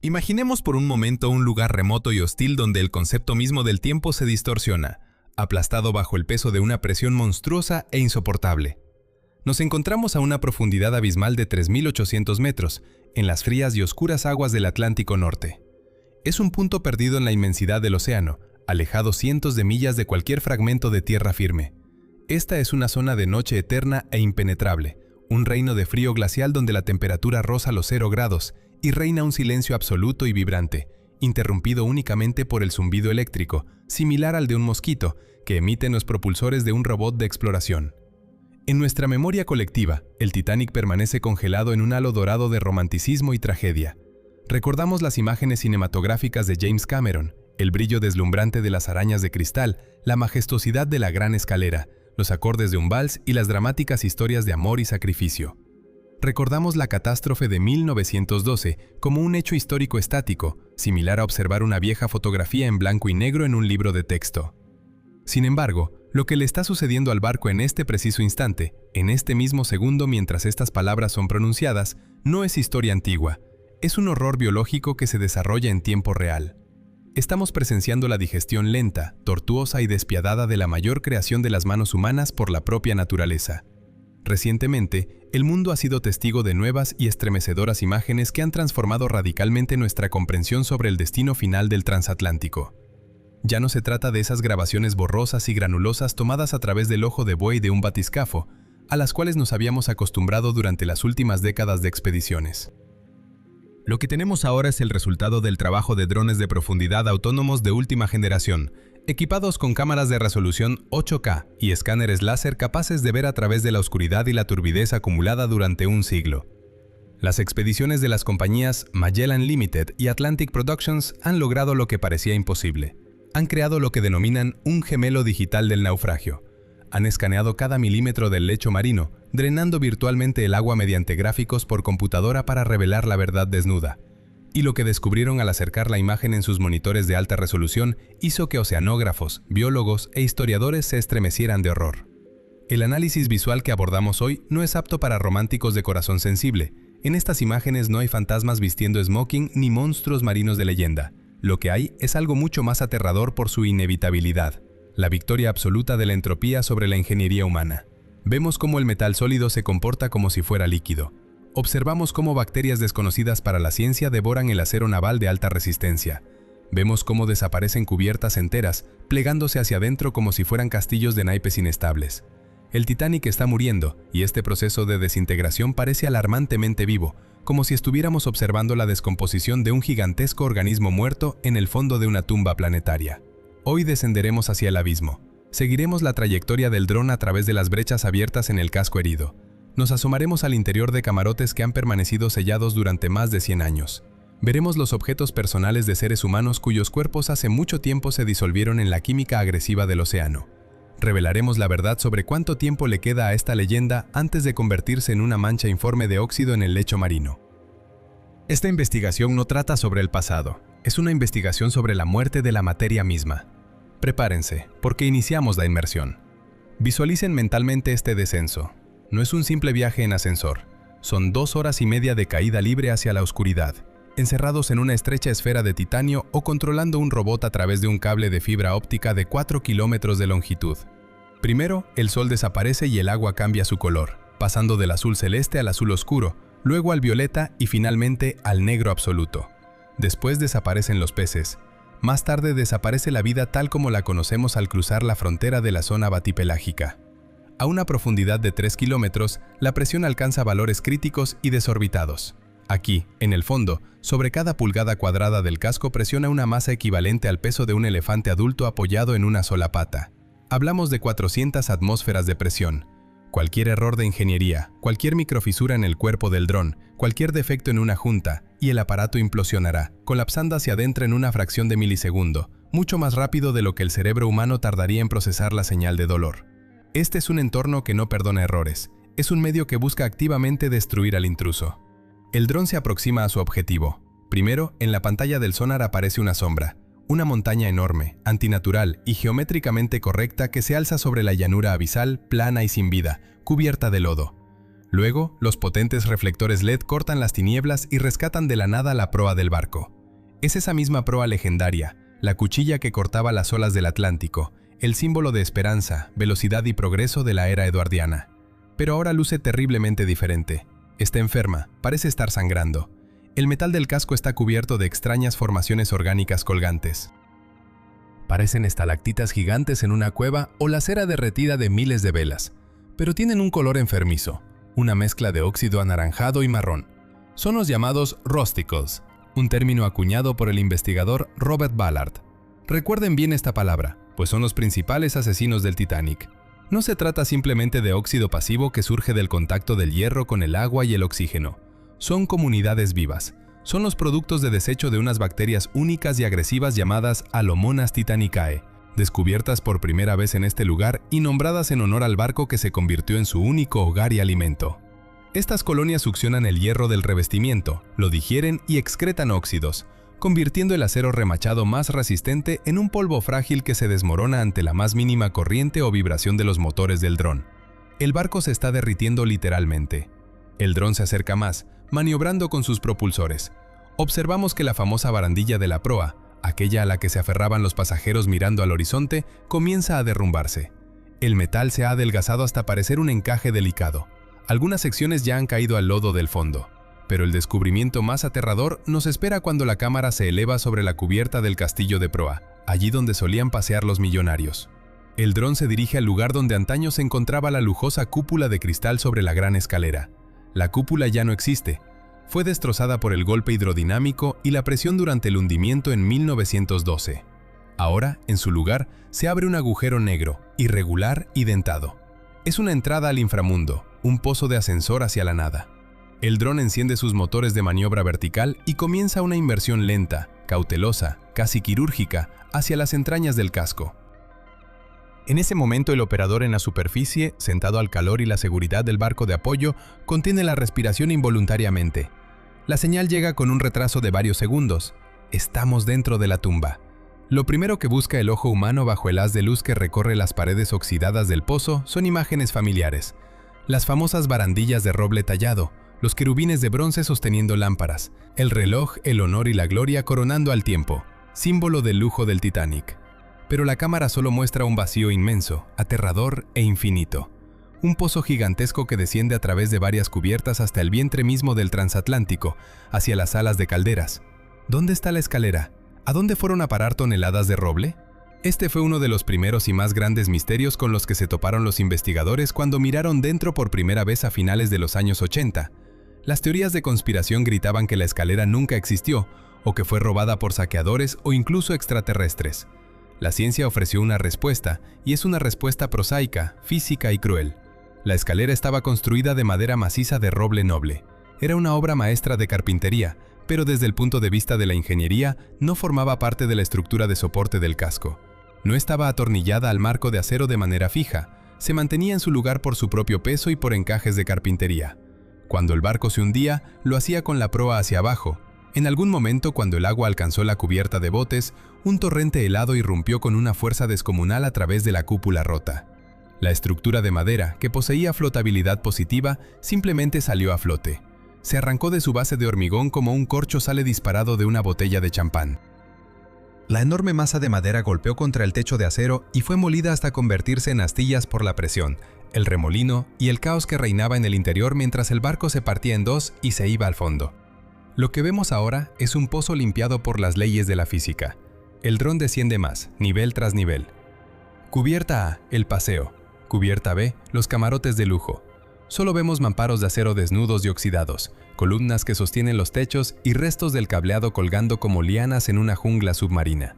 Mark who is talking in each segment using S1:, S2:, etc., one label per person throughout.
S1: Imaginemos por un momento un lugar remoto y hostil donde el concepto mismo del tiempo se distorsiona, aplastado bajo el peso de una presión monstruosa e insoportable. Nos encontramos a una profundidad abismal de 3.800 metros, en las frías y oscuras aguas del Atlántico Norte. Es un punto perdido en la inmensidad del océano, alejado cientos de millas de cualquier fragmento de tierra firme. Esta es una zona de noche eterna e impenetrable, un reino de frío glacial donde la temperatura roza los 0 grados y reina un silencio absoluto y vibrante, interrumpido únicamente por el zumbido eléctrico, similar al de un mosquito, que emiten los propulsores de un robot de exploración. En nuestra memoria colectiva, el Titanic permanece congelado en un halo dorado de romanticismo y tragedia. Recordamos las imágenes cinematográficas de James Cameron, el brillo deslumbrante de las arañas de cristal, la majestuosidad de la gran escalera, los acordes de un vals y las dramáticas historias de amor y sacrificio. Recordamos la catástrofe de 1912 como un hecho histórico estático, similar a observar una vieja fotografía en blanco y negro en un libro de texto. Sin embargo, lo que le está sucediendo al barco en este preciso instante, en este mismo segundo mientras estas palabras son pronunciadas, no es historia antigua, es un horror biológico que se desarrolla en tiempo real. Estamos presenciando la digestión lenta, tortuosa y despiadada de la mayor creación de las manos humanas por la propia naturaleza. Recientemente, el mundo ha sido testigo de nuevas y estremecedoras imágenes que han transformado radicalmente nuestra comprensión sobre el destino final del transatlántico. Ya no se trata de esas grabaciones borrosas y granulosas tomadas a través del ojo de buey de un batiscafo, a las cuales nos habíamos acostumbrado durante las últimas décadas de expediciones. Lo que tenemos ahora es el resultado del trabajo de drones de profundidad autónomos de última generación, equipados con cámaras de resolución 8K y escáneres láser capaces de ver a través de la oscuridad y la turbidez acumulada durante un siglo. Las expediciones de las compañías Magellan Limited y Atlantic Productions han logrado lo que parecía imposible. Han creado lo que denominan un gemelo digital del naufragio. Han escaneado cada milímetro del lecho marino, drenando virtualmente el agua mediante gráficos por computadora para revelar la verdad desnuda. Y lo que descubrieron al acercar la imagen en sus monitores de alta resolución hizo que oceanógrafos, biólogos e historiadores se estremecieran de horror. El análisis visual que abordamos hoy no es apto para románticos de corazón sensible. En estas imágenes no hay fantasmas vistiendo smoking ni monstruos marinos de leyenda. Lo que hay es algo mucho más aterrador por su inevitabilidad, la victoria absoluta de la entropía sobre la ingeniería humana. Vemos cómo el metal sólido se comporta como si fuera líquido. Observamos cómo bacterias desconocidas para la ciencia devoran el acero naval de alta resistencia. Vemos cómo desaparecen cubiertas enteras, plegándose hacia adentro como si fueran castillos de naipes inestables. El Titanic está muriendo, y este proceso de desintegración parece alarmantemente vivo, como si estuviéramos observando la descomposición de un gigantesco organismo muerto en el fondo de una tumba planetaria. Hoy descenderemos hacia el abismo. Seguiremos la trayectoria del dron a través de las brechas abiertas en el casco herido. Nos asomaremos al interior de camarotes que han permanecido sellados durante más de 100 años. Veremos los objetos personales de seres humanos cuyos cuerpos hace mucho tiempo se disolvieron en la química agresiva del océano. Revelaremos la verdad sobre cuánto tiempo le queda a esta leyenda antes de convertirse en una mancha informe de óxido en el lecho marino. Esta investigación no trata sobre el pasado, es una investigación sobre la muerte de la materia misma. Prepárense, porque iniciamos la inmersión. Visualicen mentalmente este descenso. No es un simple viaje en ascensor, son 2 horas y media de caída libre hacia la oscuridad, encerrados en una estrecha esfera de titanio o controlando un robot a través de un cable de fibra óptica de 4 kilómetros de longitud. Primero, el sol desaparece y el agua cambia su color, pasando del azul celeste al azul oscuro, luego al violeta y finalmente al negro absoluto. Después desaparecen los peces. Más tarde desaparece la vida tal como la conocemos al cruzar la frontera de la zona batipelágica. A una profundidad de 3 kilómetros, la presión alcanza valores críticos y desorbitados. Aquí, en el fondo, sobre cada pulgada cuadrada del casco presiona una masa equivalente al peso de un elefante adulto apoyado en una sola pata. Hablamos de 400 atmósferas de presión. Cualquier error de ingeniería, cualquier microfisura en el cuerpo del dron, cualquier defecto en una junta, y el aparato implosionará, colapsando hacia adentro en una fracción de milisegundo, mucho más rápido de lo que el cerebro humano tardaría en procesar la señal de dolor. Este es un entorno que no perdona errores, es un medio que busca activamente destruir al intruso. El dron se aproxima a su objetivo. Primero, en la pantalla del sonar aparece una sombra, una montaña enorme, antinatural y geométricamente correcta que se alza sobre la llanura abisal, plana y sin vida, cubierta de lodo. Luego, los potentes reflectores LED cortan las tinieblas y rescatan de la nada la proa del barco. Es esa misma proa legendaria, la cuchilla que cortaba las olas del Atlántico, el símbolo de esperanza, velocidad y progreso de la era eduardiana. Pero ahora luce terriblemente diferente. Está enferma, parece estar sangrando. El metal del casco está cubierto de extrañas formaciones orgánicas colgantes. Parecen estalactitas gigantes en una cueva o la cera derretida de miles de velas, pero tienen un color enfermizo, una mezcla de óxido anaranjado y marrón. Son los llamados rusticles, un término acuñado por el investigador Robert Ballard. Recuerden bien esta palabra, pues son los principales asesinos del Titanic. No se trata simplemente de óxido pasivo que surge del contacto del hierro con el agua y el oxígeno. Son comunidades vivas. Son los productos de desecho de unas bacterias únicas y agresivas llamadas Alomonas titanicae, descubiertas por primera vez en este lugar y nombradas en honor al barco que se convirtió en su único hogar y alimento. Estas colonias succionan el hierro del revestimiento, lo digieren y excretan óxidos, convirtiendo el acero remachado más resistente en un polvo frágil que se desmorona ante la más mínima corriente o vibración de los motores del dron. El barco se está derritiendo literalmente. El dron se acerca más, maniobrando con sus propulsores. Observamos que la famosa barandilla de la proa, aquella a la que se aferraban los pasajeros mirando al horizonte, comienza a derrumbarse. El metal se ha adelgazado hasta parecer un encaje delicado. Algunas secciones ya han caído al lodo del fondo. Pero el descubrimiento más aterrador nos espera cuando la cámara se eleva sobre la cubierta del castillo de proa, allí donde solían pasear los millonarios. El dron se dirige al lugar donde antaño se encontraba la lujosa cúpula de cristal sobre la gran escalera. La cúpula ya no existe. Fue destrozada por el golpe hidrodinámico y la presión durante el hundimiento en 1912. Ahora, en su lugar, se abre un agujero negro, irregular y dentado. Es una entrada al inframundo, un pozo de ascensor hacia la nada. El dron enciende sus motores de maniobra vertical y comienza una inmersión lenta, cautelosa, casi quirúrgica, hacia las entrañas del casco. En ese momento el operador en la superficie, sentado al calor y la seguridad del barco de apoyo, contiene la respiración involuntariamente. La señal llega con un retraso de varios segundos. Estamos dentro de la tumba. Lo primero que busca el ojo humano bajo el haz de luz que recorre las paredes oxidadas del pozo son imágenes familiares. Las famosas barandillas de roble tallado, los querubines de bronce sosteniendo lámparas, el reloj, el honor y la gloria coronando al tiempo, símbolo del lujo del Titanic. Pero la cámara solo muestra un vacío inmenso, aterrador e infinito. Un pozo gigantesco que desciende a través de varias cubiertas hasta el vientre mismo del transatlántico, hacia las salas de calderas. ¿Dónde está la escalera? ¿A dónde fueron a parar toneladas de roble? Este fue uno de los primeros y más grandes misterios con los que se toparon los investigadores cuando miraron dentro por primera vez a finales de los años 80. Las teorías de conspiración gritaban que la escalera nunca existió, o que fue robada por saqueadores o incluso extraterrestres. La ciencia ofreció una respuesta, y es una respuesta prosaica, física y cruel. La escalera estaba construida de madera maciza de roble noble. Era una obra maestra de carpintería, pero desde el punto de vista de la ingeniería, no formaba parte de la estructura de soporte del casco. No estaba atornillada al marco de acero de manera fija, se mantenía en su lugar por su propio peso y por encajes de carpintería. Cuando el barco se hundía, lo hacía con la proa hacia abajo. En algún momento, cuando el agua alcanzó la cubierta de botes, un torrente helado irrumpió con una fuerza descomunal a través de la cúpula rota. La estructura de madera, que poseía flotabilidad positiva, simplemente salió a flote. Se arrancó de su base de hormigón como un corcho sale disparado de una botella de champán. La enorme masa de madera golpeó contra el techo de acero y fue molida hasta convertirse en astillas por la presión, el remolino y el caos que reinaba en el interior mientras el barco se partía en dos y se iba al fondo. Lo que vemos ahora es un pozo limpiado por las leyes de la física. El dron desciende más, nivel tras nivel. Cubierta A, el paseo. Cubierta B, los camarotes de lujo. Solo vemos mamparos de acero desnudos y oxidados, columnas que sostienen los techos y restos del cableado colgando como lianas en una jungla submarina.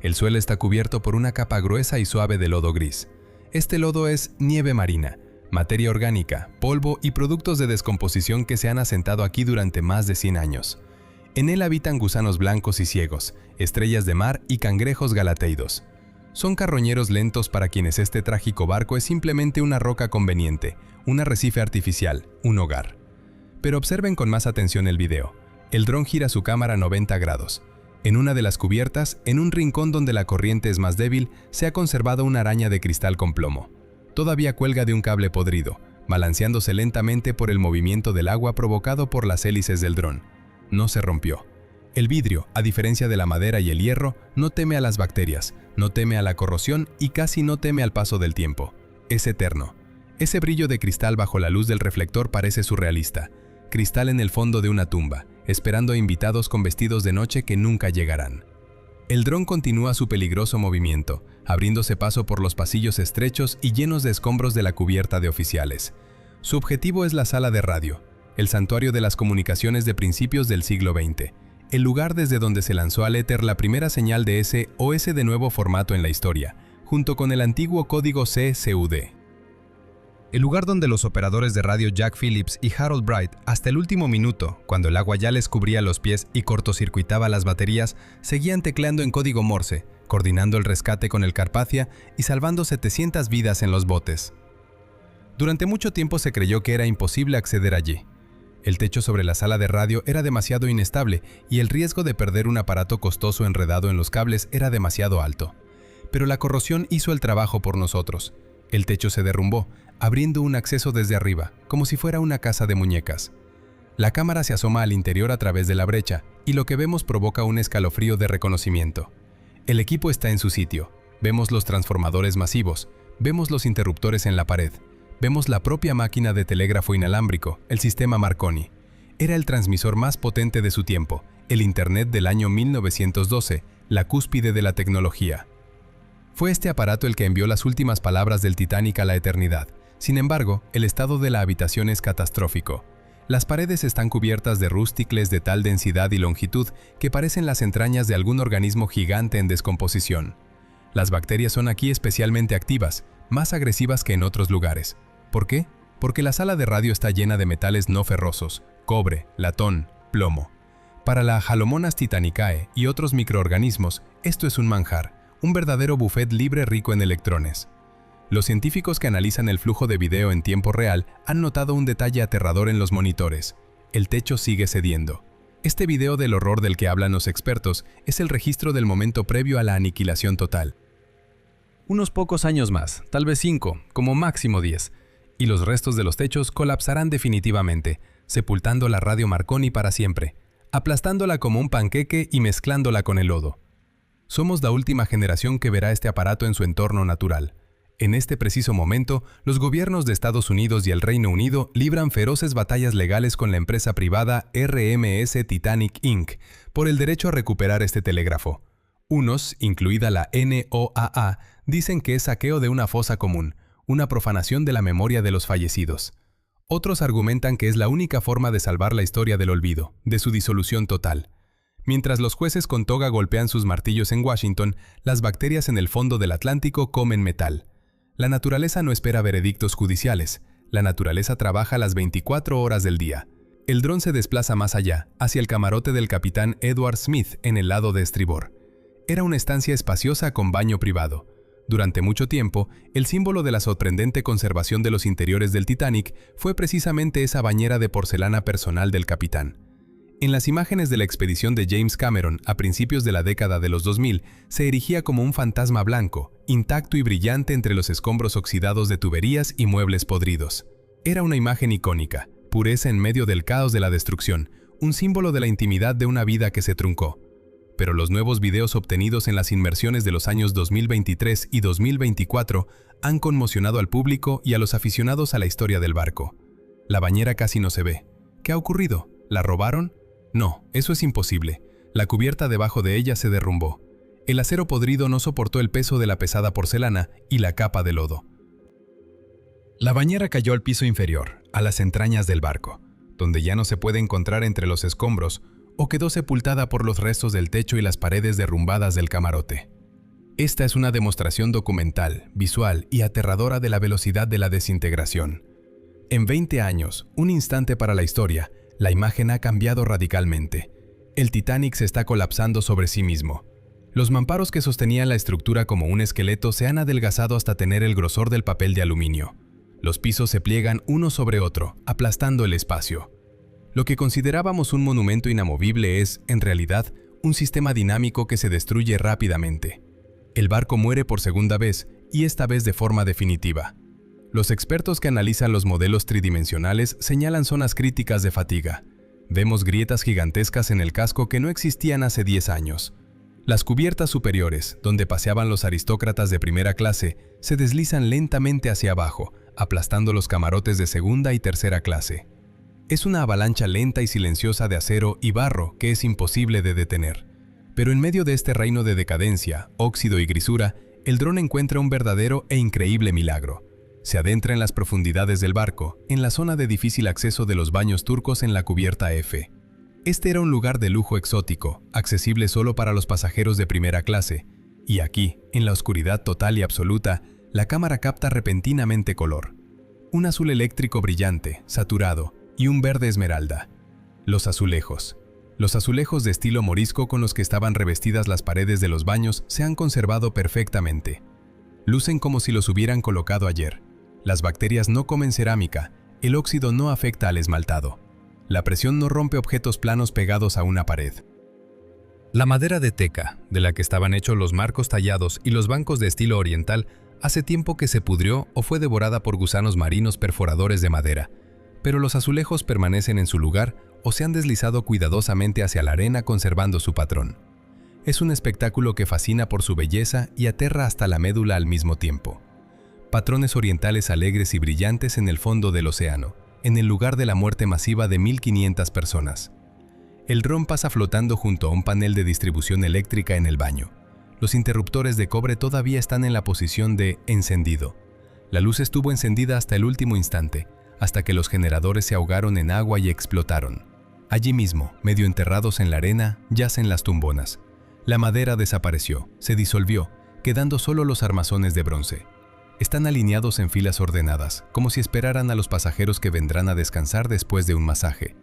S1: El suelo está cubierto por una capa gruesa y suave de lodo gris. Este lodo es nieve marina, materia orgánica, polvo y productos de descomposición que se han asentado aquí durante más de 100 años. En él habitan gusanos blancos y ciegos, estrellas de mar y cangrejos galateidos. Son carroñeros lentos para quienes este trágico barco es simplemente una roca conveniente, un arrecife artificial, un hogar. Pero observen con más atención el video. El dron gira su cámara 90 grados. En una de las cubiertas, en un rincón donde la corriente es más débil, se ha conservado una araña de cristal con plomo. Todavía cuelga de un cable podrido, balanceándose lentamente por el movimiento del agua provocado por las hélices del dron. No se rompió. El vidrio, a diferencia de la madera y el hierro, no teme a las bacterias, no teme a la corrosión y casi no teme al paso del tiempo. Es eterno. Ese brillo de cristal bajo la luz del reflector parece surrealista. Cristal en el fondo de una tumba, esperando a invitados con vestidos de noche que nunca llegarán. El dron continúa su peligroso movimiento, abriéndose paso por los pasillos estrechos y llenos de escombros de la cubierta de oficiales. Su objetivo es la sala de radio, el santuario de las comunicaciones de principios del siglo XX, el lugar desde donde se lanzó al éter la primera señal de SOS de nuevo formato en la historia, junto con el antiguo código CCUD. El lugar donde los operadores de radio Jack Phillips y Harold Bright, hasta el último minuto, cuando el agua ya les cubría los pies y cortocircuitaba las baterías, seguían tecleando en código Morse, coordinando el rescate con el Carpathia y salvando 700 vidas en los botes. Durante mucho tiempo se creyó que era imposible acceder allí. El techo sobre la sala de radio era demasiado inestable y el riesgo de perder un aparato costoso enredado en los cables era demasiado alto. Pero la corrosión hizo el trabajo por nosotros. El techo se derrumbó, abriendo un acceso desde arriba, como si fuera una casa de muñecas. La cámara se asoma al interior a través de la brecha, y lo que vemos provoca un escalofrío de reconocimiento. El equipo está en su sitio. Vemos los transformadores masivos, vemos los interruptores en la pared, vemos la propia máquina de telégrafo inalámbrico, el sistema Marconi. Era el transmisor más potente de su tiempo, el Internet del año 1912, la cúspide de la tecnología. Fue este aparato el que envió las últimas palabras del Titanic a la eternidad. Sin embargo, el estado de la habitación es catastrófico. Las paredes están cubiertas de rústicles de tal densidad y longitud que parecen las entrañas de algún organismo gigante en descomposición. Las bacterias son aquí especialmente activas, más agresivas que en otros lugares. ¿Por qué? Porque la sala de radio está llena de metales no ferrosos, cobre, latón, plomo. Para la Halomonas titanicae y otros microorganismos, esto es un manjar, un verdadero buffet libre rico en electrones. Los científicos que analizan el flujo de video en tiempo real han notado un detalle aterrador en los monitores. El techo sigue cediendo. Este video del horror del que hablan los expertos es el registro del momento previo a la aniquilación total. Unos pocos años más, tal vez 5, como máximo 10, y los restos de los techos colapsarán definitivamente, sepultando la radio Marconi para siempre, aplastándola como un panqueque y mezclándola con el lodo. Somos la última generación que verá este aparato en su entorno natural. En este preciso momento, los gobiernos de Estados Unidos y el Reino Unido libran feroces batallas legales con la empresa privada RMS Titanic Inc. por el derecho a recuperar este telégrafo. Unos, incluida la NOAA, dicen que es saqueo de una fosa común, una profanación de la memoria de los fallecidos. Otros argumentan que es la única forma de salvar la historia del olvido, de su disolución total. Mientras los jueces con toga golpean sus martillos en Washington, las bacterias en el fondo del Atlántico comen metal. La naturaleza no espera veredictos judiciales. La naturaleza trabaja las 24 horas del día. El dron se desplaza más allá, hacia el camarote del capitán Edward Smith en el lado de estribor. Era una estancia espaciosa con baño privado. Durante mucho tiempo, el símbolo de la sorprendente conservación de los interiores del Titanic fue precisamente esa bañera de porcelana personal del capitán. En las imágenes de la expedición de James Cameron a principios de la década de los 2000, se erigía como un fantasma blanco, intacto y brillante entre los escombros oxidados de tuberías y muebles podridos. Era una imagen icónica, pureza en medio del caos de la destrucción, un símbolo de la intimidad de una vida que se truncó. Pero los nuevos videos obtenidos en las inmersiones de los años 2023 y 2024 han conmocionado al público y a los aficionados a la historia del barco. La bañera casi no se ve. ¿Qué ha ocurrido? ¿La robaron? No, eso es imposible. La cubierta debajo de ella se derrumbó. El acero podrido no soportó el peso de la pesada porcelana y la capa de lodo. La bañera cayó al piso inferior, a las entrañas del barco, donde ya no se puede encontrar entre los escombros, o quedó sepultada por los restos del techo y las paredes derrumbadas del camarote. Esta es una demostración documental, visual y aterradora de la velocidad de la desintegración. En 20 años, un instante para la historia, la imagen ha cambiado radicalmente. El Titanic se está colapsando sobre sí mismo. Los mamparos que sostenían la estructura como un esqueleto se han adelgazado hasta tener el grosor del papel de aluminio. Los pisos se pliegan uno sobre otro, aplastando el espacio. Lo que considerábamos un monumento inamovible es, en realidad, un sistema dinámico que se destruye rápidamente. El barco muere por segunda vez, y esta vez de forma definitiva. Los expertos que analizan los modelos tridimensionales señalan zonas críticas de fatiga. Vemos grietas gigantescas en el casco que no existían hace 10 años. Las cubiertas superiores, donde paseaban los aristócratas de primera clase, se deslizan lentamente hacia abajo, aplastando los camarotes de segunda y tercera clase. Es una avalancha lenta y silenciosa de acero y barro que es imposible de detener. Pero en medio de este reino de decadencia, óxido y grisura, el dron encuentra un verdadero e increíble milagro. Se adentra en las profundidades del barco, en la zona de difícil acceso de los baños turcos en la cubierta F. Este era un lugar de lujo exótico, accesible solo para los pasajeros de primera clase, y aquí, en la oscuridad total y absoluta, la cámara capta repentinamente color. Un azul eléctrico brillante, saturado, y un verde esmeralda. Los azulejos. Los azulejos de estilo morisco con los que estaban revestidas las paredes de los baños se han conservado perfectamente. Lucen como si los hubieran colocado ayer. Las bacterias no comen cerámica, el óxido no afecta al esmaltado. La presión no rompe objetos planos pegados a una pared. La madera de teca, de la que estaban hechos los marcos tallados y los bancos de estilo oriental, hace tiempo que se pudrió o fue devorada por gusanos marinos perforadores de madera, pero los azulejos permanecen en su lugar o se han deslizado cuidadosamente hacia la arena conservando su patrón. Es un espectáculo que fascina por su belleza y aterra hasta la médula al mismo tiempo. Patrones orientales alegres y brillantes en el fondo del océano, en el lugar de la muerte masiva de 1500 personas. El dron pasa flotando junto a un panel de distribución eléctrica en el baño. Los interruptores de cobre todavía están en la posición de encendido. La luz estuvo encendida hasta el último instante, hasta que los generadores se ahogaron en agua y explotaron. Allí mismo, medio enterrados en la arena, yacen las tumbonas. La madera desapareció, se disolvió, quedando solo los armazones de bronce. Están alineados en filas ordenadas, como si esperaran a los pasajeros que vendrán a descansar después de un masaje.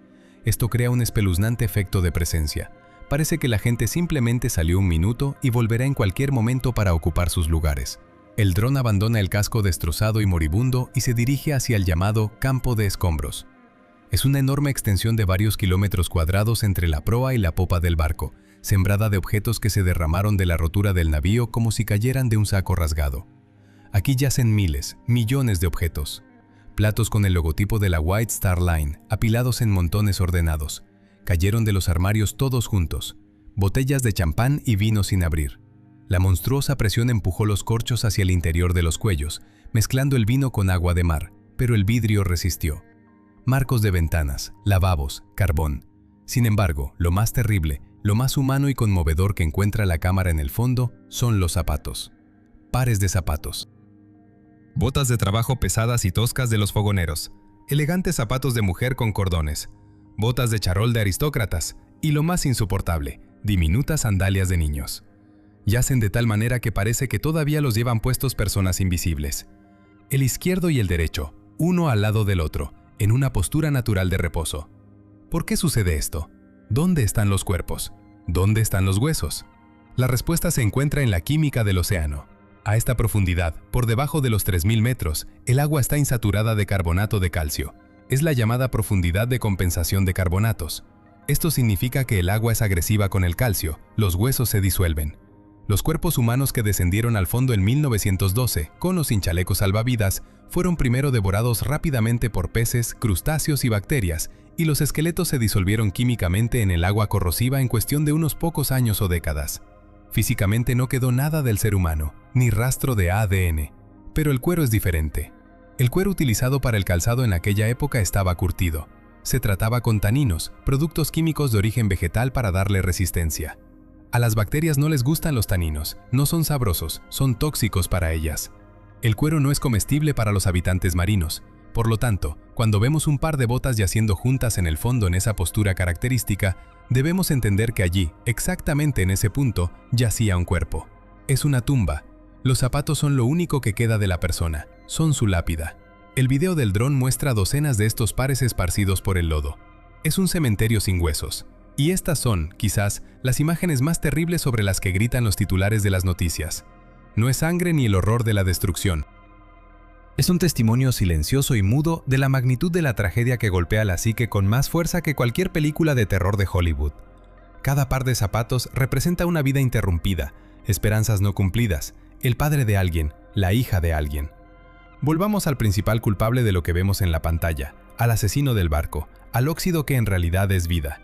S1: Esto crea un espeluznante efecto de presencia. Parece que la gente simplemente salió un minuto y volverá en cualquier momento para ocupar sus lugares. El dron abandona el casco destrozado y moribundo y se dirige hacia el llamado campo de escombros. Es una enorme extensión de varios kilómetros cuadrados entre la proa y la popa del barco, sembrada de objetos que se derramaron de la rotura del navío como si cayeran de un saco rasgado. Aquí yacen miles, millones de objetos. Platos con el logotipo de la White Star Line, apilados en montones ordenados. Cayeron de los armarios todos juntos. Botellas de champán y vino sin abrir. La monstruosa presión empujó los corchos hacia el interior de los cuellos, mezclando el vino con agua de mar, pero el vidrio resistió. Marcos de ventanas, lavabos, carbón. Sin embargo, lo más terrible, lo más humano y conmovedor que encuentra la cámara en el fondo son los zapatos. Pares de zapatos. Botas de trabajo pesadas y toscas de los fogoneros, elegantes zapatos de mujer con cordones, botas de charol de aristócratas y lo más insoportable, diminutas sandalias de niños. Yacen de tal manera que parece que todavía los llevan puestos personas invisibles. El izquierdo y el derecho, uno al lado del otro, en una postura natural de reposo. ¿Por qué sucede esto? ¿Dónde están los cuerpos? ¿Dónde están los huesos? La respuesta se encuentra en la química del océano. A esta profundidad, por debajo de los 3000 metros, el agua está insaturada de carbonato de calcio. Es la llamada profundidad de compensación de carbonatos. Esto significa que el agua es agresiva con el calcio, los huesos se disuelven. Los cuerpos humanos que descendieron al fondo en 1912, con o sin chalecos salvavidas, fueron primero devorados rápidamente por peces, crustáceos y bacterias, y los esqueletos se disolvieron químicamente en el agua corrosiva en cuestión de unos pocos años o décadas. Físicamente no quedó nada del ser humano, ni rastro de ADN. Pero el cuero es diferente. El cuero utilizado para el calzado en aquella época estaba curtido. Se trataba con taninos, productos químicos de origen vegetal para darle resistencia. A las bacterias no les gustan los taninos, no son sabrosos, son tóxicos para ellas. El cuero no es comestible para los habitantes marinos. Por lo tanto, cuando vemos un par de botas yaciendo juntas en el fondo en esa postura característica, debemos entender que allí, exactamente en ese punto, yacía un cuerpo. Es una tumba. Los zapatos son lo único que queda de la persona, son su lápida. El video del dron muestra docenas de estos pares esparcidos por el lodo. Es un cementerio sin huesos. Y estas son, quizás, las imágenes más terribles sobre las que gritan los titulares de las noticias. No es sangre ni el horror de la destrucción. Es un testimonio silencioso y mudo de la magnitud de la tragedia que golpea la psique con más fuerza que cualquier película de terror de Hollywood. Cada par de zapatos representa una vida interrumpida, esperanzas no cumplidas, el padre de alguien, la hija de alguien. Volvamos al principal culpable de lo que vemos en la pantalla, al asesino del barco, al óxido que en realidad es vida.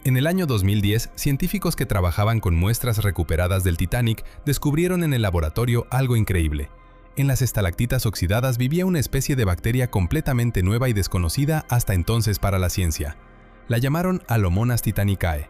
S1: En el año 2010, científicos que trabajaban con muestras recuperadas del Titanic descubrieron en el laboratorio algo increíble. En las estalactitas oxidadas vivía una especie de bacteria completamente nueva y desconocida hasta entonces para la ciencia. La llamaron Alomonas titanicae.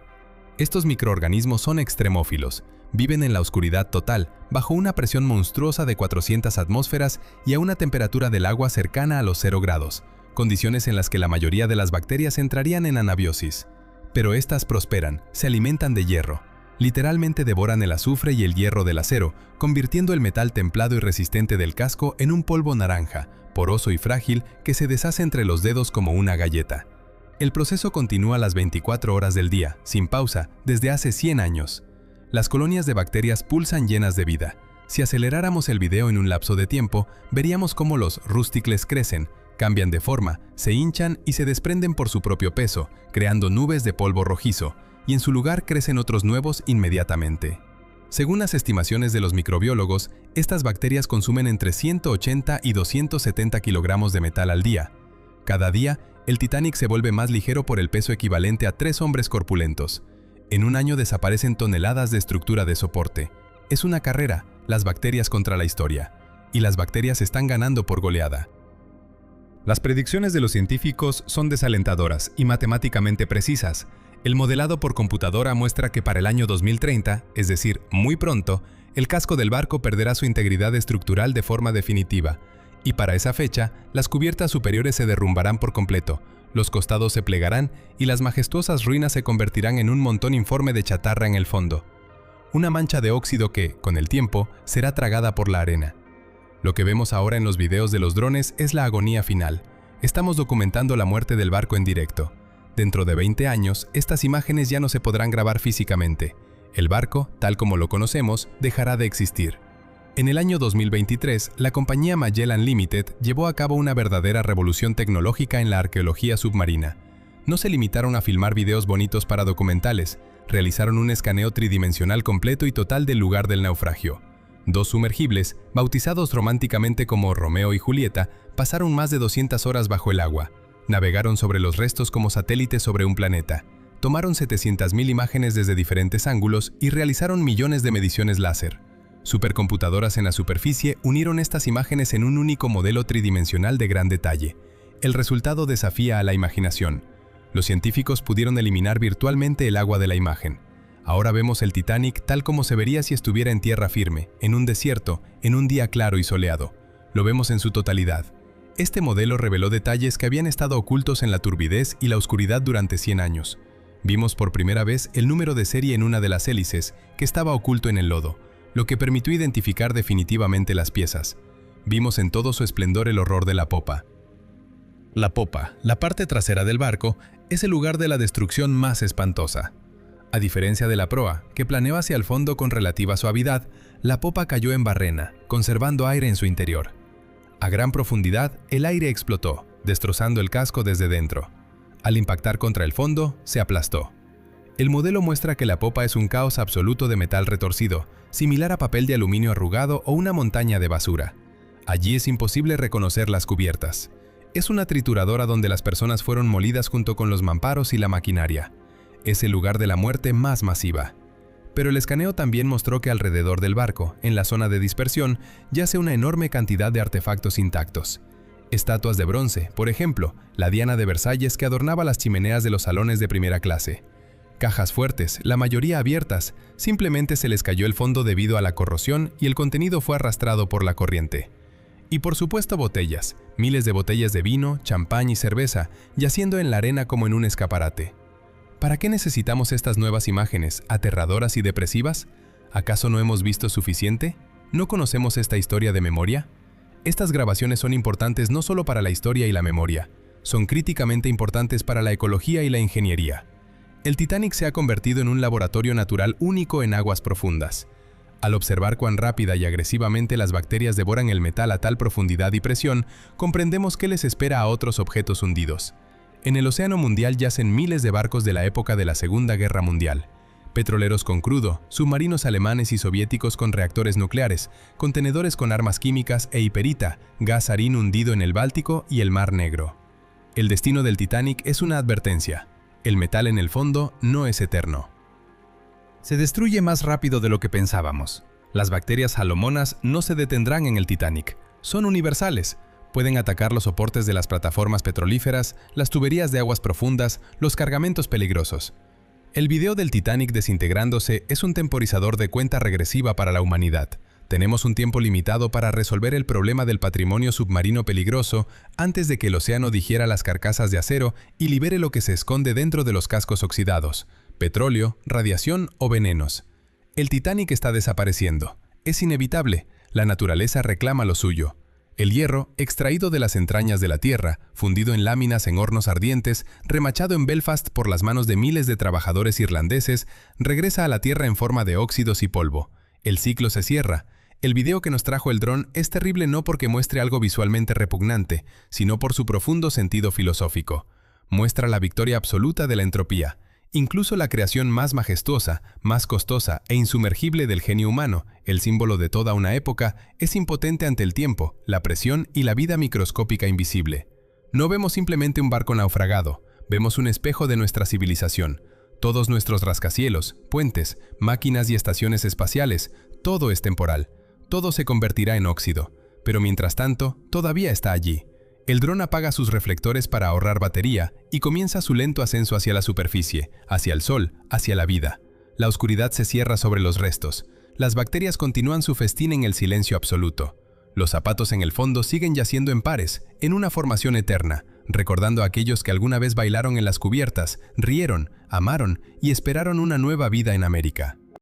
S1: Estos microorganismos son extremófilos. Viven en la oscuridad total, bajo una presión monstruosa de 400 atmósferas y a una temperatura del agua cercana a los 0 grados, condiciones en las que la mayoría de las bacterias entrarían en anabiosis. Pero estas prosperan, se alimentan de hierro. Literalmente devoran el azufre y el hierro del acero, convirtiendo el metal templado y resistente del casco en un polvo naranja, poroso y frágil que se deshace entre los dedos como una galleta. El proceso continúa las 24 horas del día, sin pausa, desde hace 100 años. Las colonias de bacterias pulsan llenas de vida. Si aceleráramos el video en un lapso de tiempo, veríamos cómo los rústicles crecen, cambian de forma, se hinchan y se desprenden por su propio peso, creando nubes de polvo rojizo, y en su lugar crecen otros nuevos inmediatamente. Según las estimaciones de los microbiólogos, estas bacterias consumen entre 180 y 270 kilogramos de metal al día. Cada día, el Titanic se vuelve más ligero por el peso equivalente a 3 hombres corpulentos. En un año desaparecen toneladas de estructura de soporte. Es una carrera, las bacterias contra la historia. Y las bacterias están ganando por goleada. Las predicciones de los científicos son desalentadoras y matemáticamente precisas. El modelado por computadora muestra que para el año 2030, es decir, muy pronto, el casco del barco perderá su integridad estructural de forma definitiva. Y para esa fecha, las cubiertas superiores se derrumbarán por completo, los costados se plegarán y las majestuosas ruinas se convertirán en un montón informe de chatarra en el fondo. Una mancha de óxido que, con el tiempo, será tragada por la arena. Lo que vemos ahora en los videos de los drones es la agonía final. Estamos documentando la muerte del barco en directo. Dentro de 20 años, estas imágenes ya no se podrán grabar físicamente. El barco, tal como lo conocemos, dejará de existir. En el año 2023, la compañía Magellan Limited llevó a cabo una verdadera revolución tecnológica en la arqueología submarina. No se limitaron a filmar videos bonitos para documentales, realizaron un escaneo tridimensional completo y total del lugar del naufragio. 2 sumergibles, bautizados románticamente como Romeo y Julieta, pasaron más de 200 horas bajo el agua. Navegaron sobre los restos como satélites sobre un planeta. Tomaron 700.000 imágenes desde diferentes ángulos y realizaron millones de mediciones láser. Supercomputadoras en la superficie unieron estas imágenes en un único modelo tridimensional de gran detalle. El resultado desafía a la imaginación. Los científicos pudieron eliminar virtualmente el agua de la imagen. Ahora vemos el Titanic tal como se vería si estuviera en tierra firme, en un desierto, en un día claro y soleado. Lo vemos en su totalidad. Este modelo reveló detalles que habían estado ocultos en la turbidez y la oscuridad durante 100 años. Vimos por primera vez el número de serie en una de las hélices, que estaba oculto en el lodo, lo que permitió identificar definitivamente las piezas. Vimos en todo su esplendor el horror de la popa. La popa, la parte trasera del barco, es el lugar de la destrucción más espantosa. A diferencia de la proa, que planeó hacia el fondo con relativa suavidad, la popa cayó en barrena, conservando aire en su interior. A gran profundidad, el aire explotó, destrozando el casco desde dentro. Al impactar contra el fondo, se aplastó. El modelo muestra que la popa es un caos absoluto de metal retorcido, similar a papel de aluminio arrugado o una montaña de basura. Allí es imposible reconocer las cubiertas. Es una trituradora donde las personas fueron molidas junto con los mamparos y la maquinaria. Es el lugar de la muerte más masiva. Pero el escaneo también mostró que alrededor del barco, en la zona de dispersión, yace una enorme cantidad de artefactos intactos. Estatuas de bronce, por ejemplo, la Diana de Versalles que adornaba las chimeneas de los salones de primera clase. Cajas fuertes, la mayoría abiertas, simplemente se les cayó el fondo debido a la corrosión y el contenido fue arrastrado por la corriente. Y por supuesto botellas, miles de botellas de vino, champán y cerveza, yaciendo en la arena como en un escaparate. ¿Para qué necesitamos estas nuevas imágenes, aterradoras y depresivas? ¿Acaso no hemos visto suficiente? ¿No conocemos esta historia de memoria? Estas grabaciones son importantes no solo para la historia y la memoria, son críticamente importantes para la ecología y la ingeniería. El Titanic se ha convertido en un laboratorio natural único en aguas profundas. Al observar cuán rápida y agresivamente las bacterias devoran el metal a tal profundidad y presión, comprendemos qué les espera a otros objetos hundidos. En el océano mundial yacen miles de barcos de la época de la Segunda Guerra Mundial. petroleros con crudo, submarinos alemanes y soviéticos con reactores nucleares, contenedores con armas químicas e hiperita, gas sarín hundido en el Báltico y el Mar Negro. El destino del Titanic es una advertencia. El metal en el fondo no es eterno. Se destruye más rápido de lo que pensábamos. Las bacterias Halomonas no se detendrán en el Titanic. Son universales. Pueden atacar los soportes de las plataformas petrolíferas, las tuberías de aguas profundas, los cargamentos peligrosos. El video del Titanic desintegrándose es un temporizador de cuenta regresiva para la humanidad. Tenemos un tiempo limitado para resolver el problema del patrimonio submarino peligroso antes de que el océano digiera las carcasas de acero y libere lo que se esconde dentro de los cascos oxidados: petróleo, radiación o venenos. El Titanic está desapareciendo. Es inevitable. La naturaleza reclama lo suyo. El hierro, extraído de las entrañas de la tierra, fundido en láminas en hornos ardientes, remachado en Belfast por las manos de miles de trabajadores irlandeses, regresa a la tierra en forma de óxidos y polvo. El ciclo se cierra. El video que nos trajo el dron es terrible no porque muestre algo visualmente repugnante, sino por su profundo sentido filosófico. Muestra la victoria absoluta de la entropía. Incluso la creación más majestuosa, más costosa e insumergible del genio humano, el símbolo de toda una época, es impotente ante el tiempo, la presión y la vida microscópica invisible. No vemos simplemente un barco naufragado, vemos un espejo de nuestra civilización. Todos nuestros rascacielos, puentes, máquinas y estaciones espaciales, todo es temporal. Todo se convertirá en óxido, pero mientras tanto, todavía está allí. El dron apaga sus reflectores para ahorrar batería y comienza su lento ascenso hacia la superficie, hacia el sol, hacia la vida. La oscuridad se cierra sobre los restos. Las bacterias continúan su festín en el silencio absoluto. Los zapatos en el fondo siguen yaciendo en pares, en una formación eterna, recordando a aquellos que alguna vez bailaron en las cubiertas, rieron, amaron y esperaron una nueva vida en América.